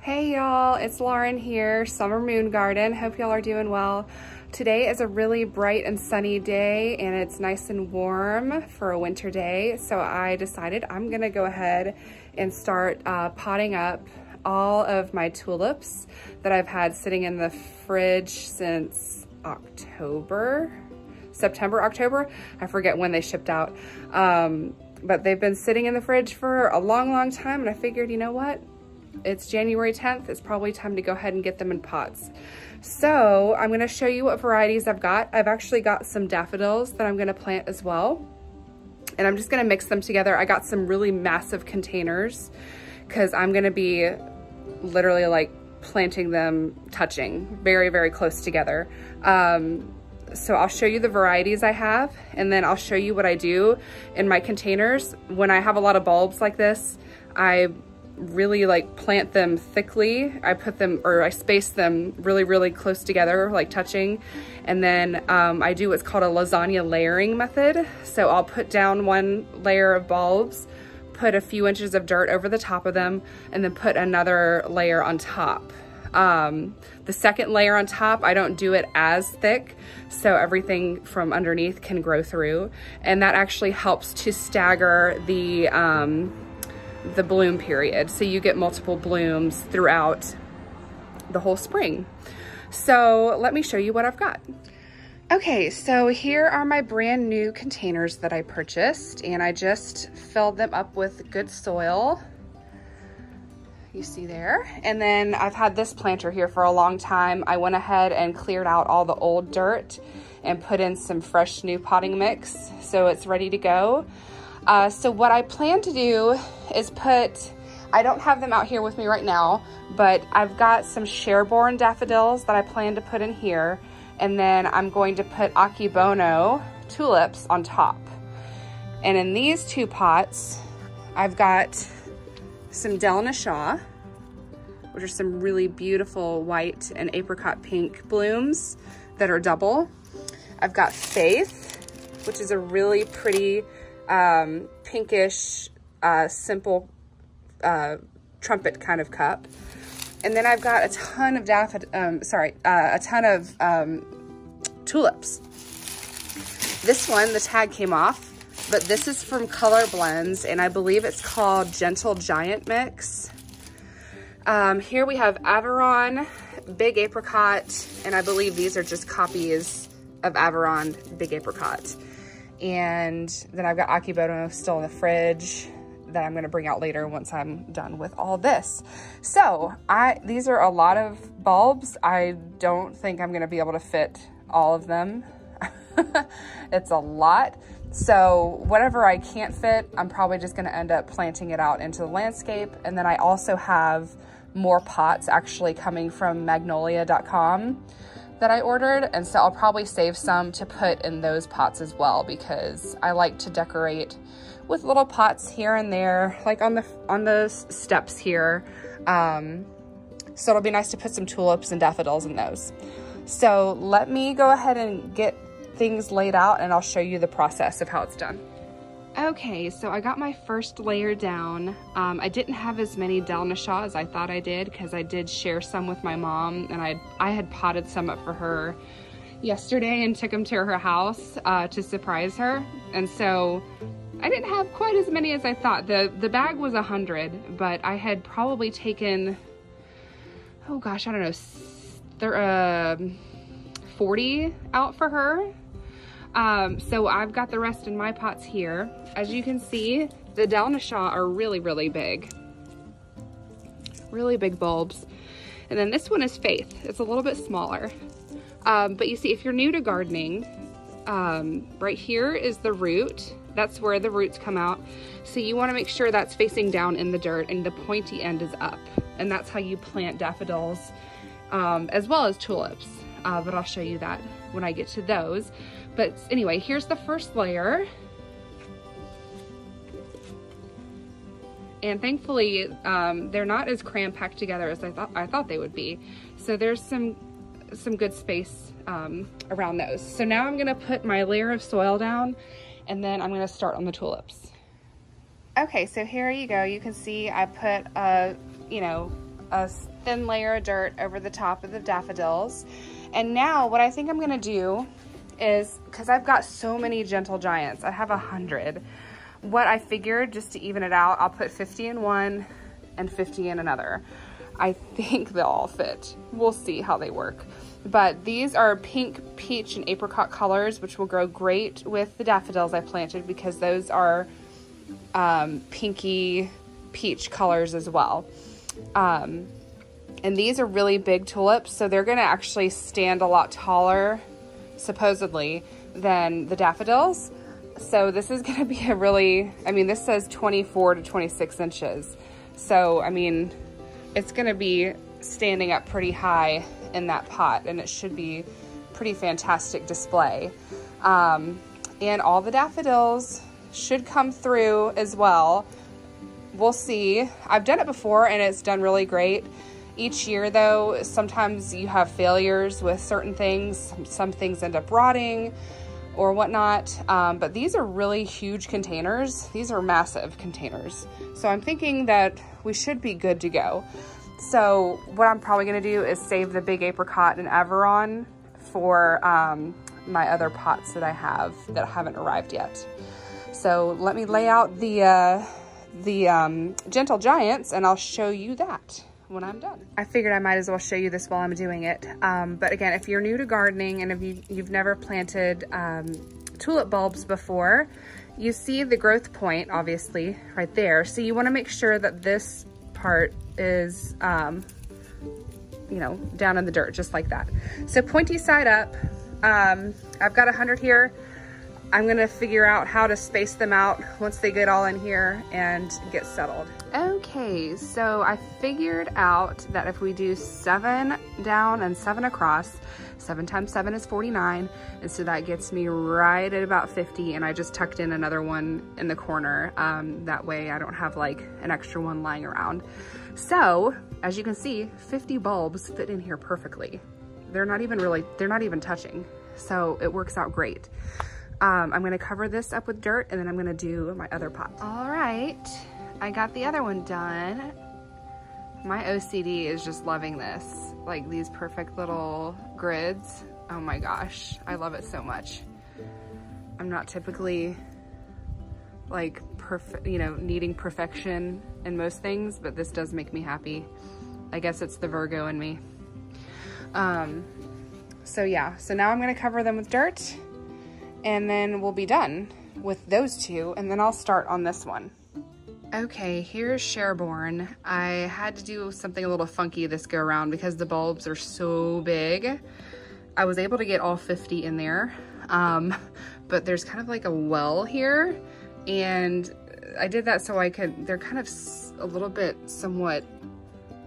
Hey y'all, it's Lauren here, Summer Moon Garden. Hope y'all are doing well. Today is a really bright and sunny day and it's nice and warm for a winter day. So I decided I'm gonna go ahead and start potting up all of my tulips that I've had sitting in the fridge since September, October. I forget when they shipped out. But they've been sitting in the fridge for a long time and I figured, you know what? It's January 10th. It's probably time to go ahead and get them in pots. So I'm going to show you what varieties I've got. I've actually got some daffodils that I'm going to plant as well. And I'm just going to mix them together. I got some really massive containers because I'm going to be literally like planting them touching very close together. So I'll show you the varieties I have and then I'll show you what I do in my containers. When I have a lot of bulbs like this, I really like plant them thickly. I space them really close together, like touching. And then I do what's called a lasagna layering method. So I'll put down one layer of bulbs, put a few inches of dirt over the top of them, and then put another layer on top. The second layer on top, I don't do it as thick, so everything from underneath can grow through. And that actually helps to stagger the bloom period. So you get multiple blooms throughout the whole spring. So let me show you what I've got. Okay, so here are my brand new containers that I purchased and I just filled them up with good soil. You see there. And then I've had this planter here for a long time. I went ahead and cleared out all the old dirt and put in some fresh new potting mix. So it's ready to go. So what I plan to do is I don't have them out here with me right now, but I've got some Sherborne daffodils that I plan to put in here. And then I'm going to put Akebono tulips on top. And in these two pots, I've got some Lasagna, which are some really beautiful white and apricot pink blooms that are double. I've got Faith, which is a really pretty pinkish, simple trumpet kind of cup. And then I've got a ton of tulips. This one, the tag came off, but this is from Color Blends, and I believe it's called Gentle Giant Mix. Here we have Avaron, Big Apricot, and I believe these are just copies of Avaron, Big Apricot. And then I've got Akebono still in the fridge that I'm gonna bring out later once I'm done with all this. So these are a lot of bulbs. I don't think I'm gonna be able to fit all of them. It's a lot. So whatever I can't fit, I'm probably just gonna end up planting it out into the landscape. And then I also have more pots actually coming from magnolia.com that I ordered, and so I'll probably save some to put in those pots as well because I like to decorate with little pots here and there, like on the steps here. So it'll be nice to put some tulips and daffodils in those. So let me go ahead and get things laid out and I'll show you the process of how it's done. Okay, so I got my first layer down. I didn't have as many Lasagna as I thought I did because I did share some with my mom, and I had potted some up for her yesterday and took them to her house to surprise her. And so I didn't have quite as many as I thought. The bag was 100, but I had probably taken, oh gosh, I don't know, 40 out for her. So I've got the rest in my pots here. As you can see, the Lasagna are really big. Really big bulbs. And then this one is Faith. It's a little bit smaller. But you see, if you're new to gardening, right here is the root. That's where the roots come out. So you want to make sure that's facing down in the dirt and the pointy end is up. And that's how you plant daffodils, as well as tulips. But I'll show you that when I get to those. But anyway, here's the first layer. And thankfully, they're not as cram-packed together as I thought they would be. So there's some good space around those. So now I'm gonna put my layer of soil down and then I'm gonna start on the tulips. Okay, so here you go. You can see I put a thin layer of dirt over the top of the daffodils. And now what I think I'm gonna do is, because I've got so many gentle giants, I have 100. What I figured, just to even it out, I'll put 50 in one and 50 in another. I think they'll all fit. We'll see how they work. But these are pink, peach, and apricot colors, which will grow great with the daffodils I planted because those are pinky peach colors as well. And these are really big tulips, so they're gonna actually stand a lot taller, supposedly, than the daffodils. So this is gonna be a really, I mean, this says 24 to 26 inches. So, I mean, it's gonna be standing up pretty high in that pot, and it should be pretty fantastic display. And all the daffodils should come through as well. We'll see. I've done it before and it's done really great. Each year though, sometimes you have failures with certain things. Some things end up rotting or whatnot. But these are really huge containers. These are massive containers. So I'm thinking that we should be good to go. So what I'm probably gonna do is save the big apricot and Averon for my other pots that I have that haven't arrived yet. So let me lay out the gentle giants and I'll show you that when I'm done. I figured I might as well show you this while I'm doing it. But again, if you're new to gardening and if you've never planted tulip bulbs before, you see the growth point, obviously, right there. So you wanna make sure that this part is, you know, down in the dirt, just like that. So pointy side up. I've got 100 here. I'm gonna figure out how to space them out once they get all in here and get settled. Okay, so I figured out that if we do 7 down and 7 across, 7 times 7 is 49, and so that gets me right at about 50, and I just tucked in another one in the corner. That way I don't have like an extra one lying around. So, as you can see, 50 bulbs fit in here perfectly. They're not even touching, so it works out great. I'm gonna cover this up with dirt and then I'm gonna do my other pot. All right, I got the other one done. My OCD is just loving this. Like these perfect little grids. Oh my gosh, I love it so much. I'm not typically like needing perfection in most things, but this does make me happy. I guess it's the Virgo in me. So yeah, so now I'm gonna cover them with dirt and then we'll be done with those two, and then I'll start on this one. Okay, here's Sherborne. I had to do something a little funky this go around because the bulbs are so big. I was able to get all 50 in there, but there's kind of like a well here, and I did that so I could, they're kind of a little bit somewhat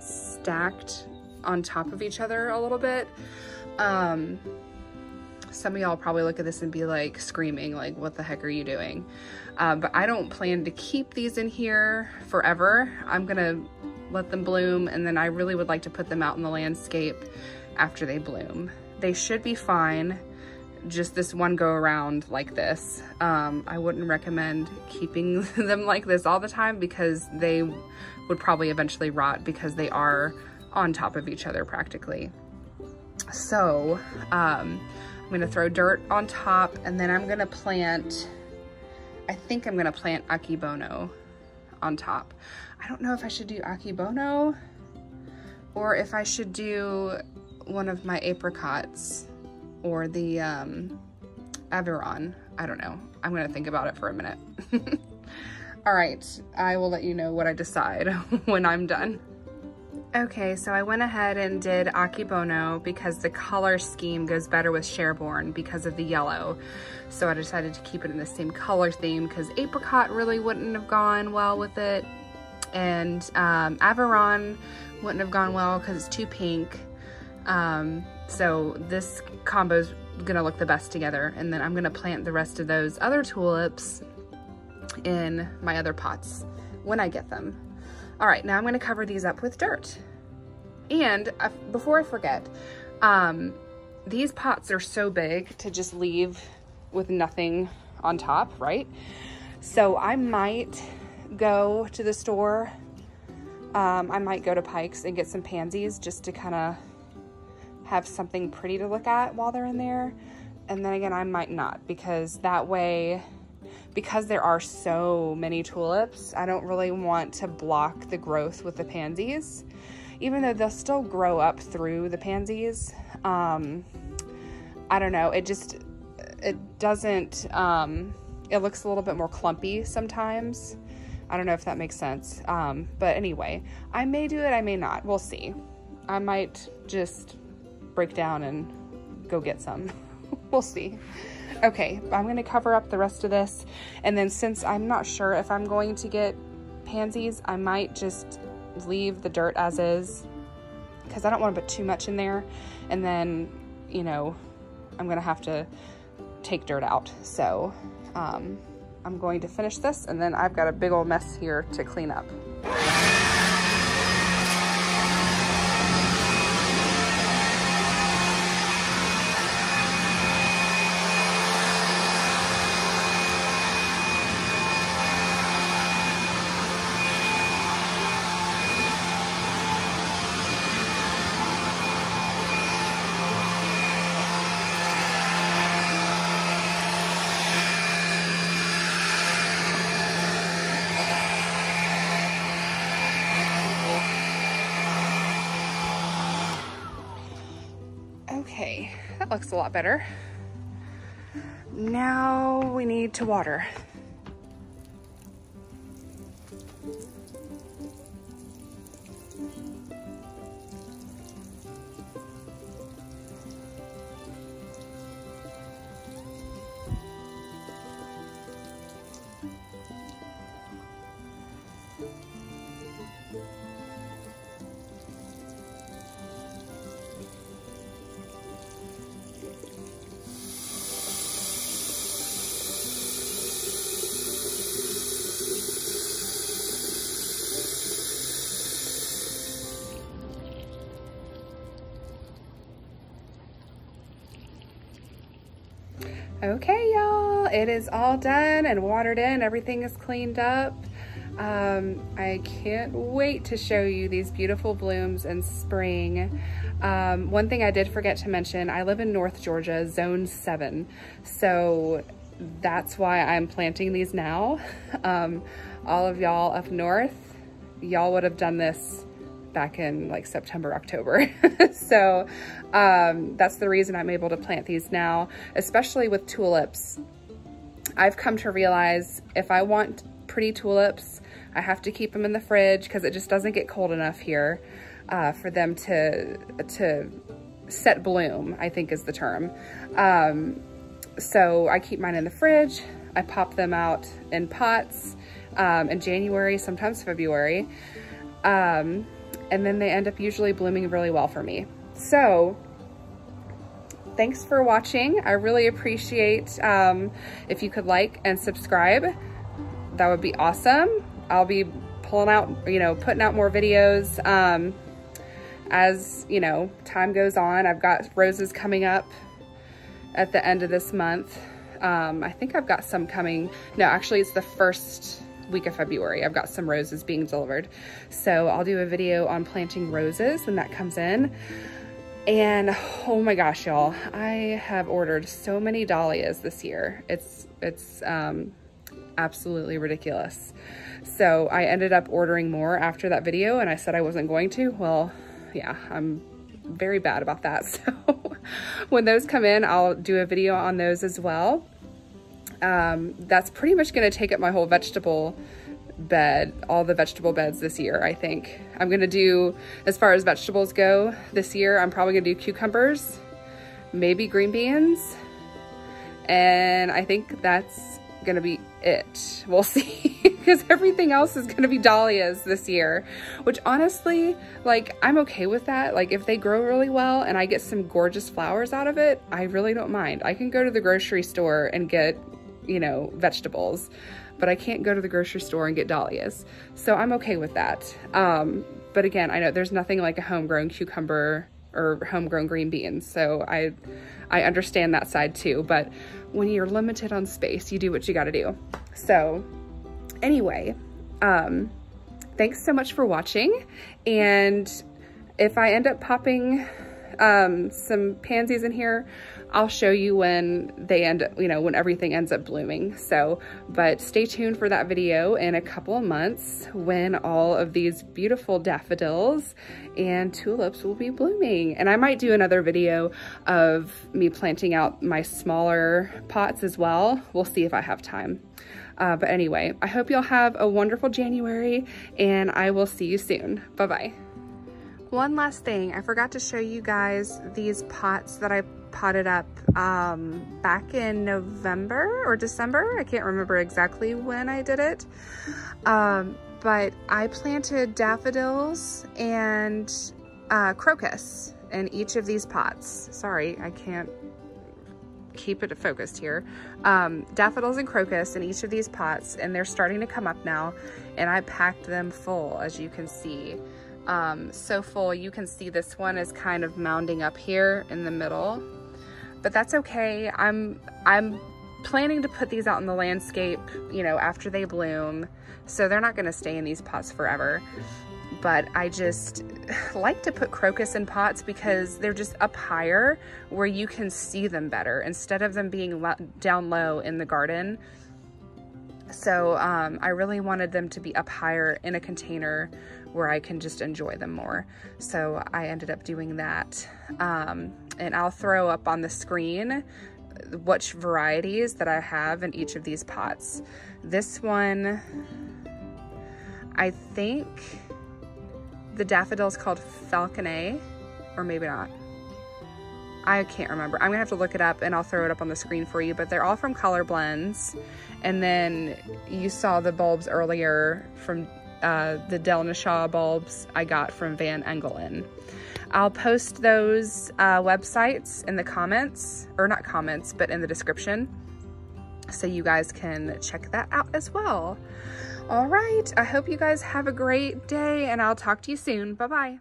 stacked on top of each other a little bit. Some of y'all probably look at this and be like screaming, like, what the heck are you doing? But I don't plan to keep these in here forever. I'm gonna let them bloom, and then I really would like to put them out in the landscape after they bloom. They should be fine, just this one go around like this. I wouldn't recommend keeping them like this all the time because they would probably eventually rot because they are on top of each other practically. So, I'm gonna throw dirt on top, and then I'm gonna plant, I think I'm gonna plant Akebono on top. I don't know if I should do Akebono or if I should do one of my apricots or the Averon. I don't know. I'm gonna think about it for a minute. All right, I will let you know what I decide when I'm done. Okay, so I went ahead and did Akebono because the color scheme goes better with Sherborne because of the yellow. So I decided to keep it in the same color theme because apricot really wouldn't have gone well with it. And Averon wouldn't have gone well because it's too pink. So this combo's gonna look the best together. And then I'm gonna plant the rest of those other tulips in my other pots when I get them. All right, now I'm gonna cover these up with dirt. And before I forget, these pots are so big to just leave with nothing on top, right? So I might go to the store I might go to Pike's and get some pansies just to kind of have something pretty to look at while they're in there. And then again, I might not, because that way, because there are so many tulips, I don't really want to block the growth with the pansies, even though they'll still grow up through the pansies. I don't know, it doesn't, it looks a little bit more clumpy sometimes. I don't know if that makes sense. But anyway, I may do it, I may not. We'll see. I might just break down and go get some. We'll see. Okay, I'm going to cover up the rest of this. And then since I'm not sure if I'm going to get pansies, I might just leave the dirt as is, because I don't want to put too much in there. And then, you know, I'm going to have to take dirt out. So I'm going to finish this, and then I've got a big old mess here to clean up. Okay, that looks a lot better. Now we need to water. Okay, y'all, it is all done and watered in. Everything is cleaned up. I can't wait to show you these beautiful blooms in spring. One thing I did forget to mention, I live in North Georgia, zone 7. So that's why I'm planting these now. All of y'all up north, y'all would have done this back in like September, October. So that's the reason I'm able to plant these now, especially with tulips. I've come to realize if I want pretty tulips, I have to keep them in the fridge because it just doesn't get cold enough here for them to set bloom, I think is the term. So I keep mine in the fridge. I pop them out in pots in January, sometimes February. And then they end up usually blooming really well for me. So thanks for watching. I really appreciate if you could like and subscribe. That would be awesome. I'll be pulling out, you know, putting out more videos as, you know, time goes on. I've got roses coming up at the end of this month. I think I've got some coming. No, actually it's the first week of February. I've got some roses being delivered. So I'll do a video on planting roses when that comes in. And oh my gosh, y'all, I have ordered so many dahlias this year. It's absolutely ridiculous. So I ended up ordering more after that video, and I said I wasn't going to. Well, yeah, I'm very bad about that. So when those come in, I'll do a video on those as well. That's pretty much going to take up my whole vegetable bed, all the vegetable beds this year. I think I'm going to do, as far as vegetables go this year, I'm probably going to do cucumbers, maybe green beans, and I think that's going to be it. We'll see, because everything else is going to be dahlias this year, which honestly, like, I'm okay with that. Like, if they grow really well and I get some gorgeous flowers out of it, I really don't mind. I can go to the grocery store and get, you know, vegetables, but I can't go to the grocery store and get dahlias. So I'm okay with that. But again, I know there's nothing like a homegrown cucumber or homegrown green beans. So I understand that side too, but when you're limited on space, you do what you got to do. So anyway, thanks so much for watching. And if I end up popping some pansies in here, I'll show you when they end up, when everything ends up blooming. So, but stay tuned for that video in a couple of months when all of these beautiful daffodils and tulips will be blooming. And I might do another video of me planting out my smaller pots as well. We'll see if I have time. But anyway, I hope you'll have a wonderful January, and I will see you soon. Bye-bye. One last thing, I forgot to show you guys these pots that I potted up back in November or December. I can't remember exactly when I did it. But I planted daffodils and crocus in each of these pots. Sorry, I can't keep it focused here. Daffodils and crocus in each of these pots, and they're starting to come up now, and I packed them full, as you can see. So full. You can see this one is kind of mounding up here in the middle, but that's okay. I'm planning to put these out in the landscape, after they bloom, so they're not going to stay in these pots forever. But I just like to put crocus in pots because they're just up higher where you can see them better instead of them being down low in the garden. So I really wanted them to be up higher in a container where I can just enjoy them more. So I ended up doing that. And I'll throw up on the screen which varieties that I have in each of these pots. This one, I think the daffodil is called Falconet, or maybe not. I can't remember. I'm gonna have to look it up and I'll throw it up on the screen for you, but they're all from Color Blends. And then you saw the bulbs earlier from the Delnashaw bulbs I got from Van Engelen. I'll post those websites in the comments, or not comments, but in the description, so you guys can check that out as well. All right, I hope you guys have a great day, and I'll talk to you soon. Bye-bye.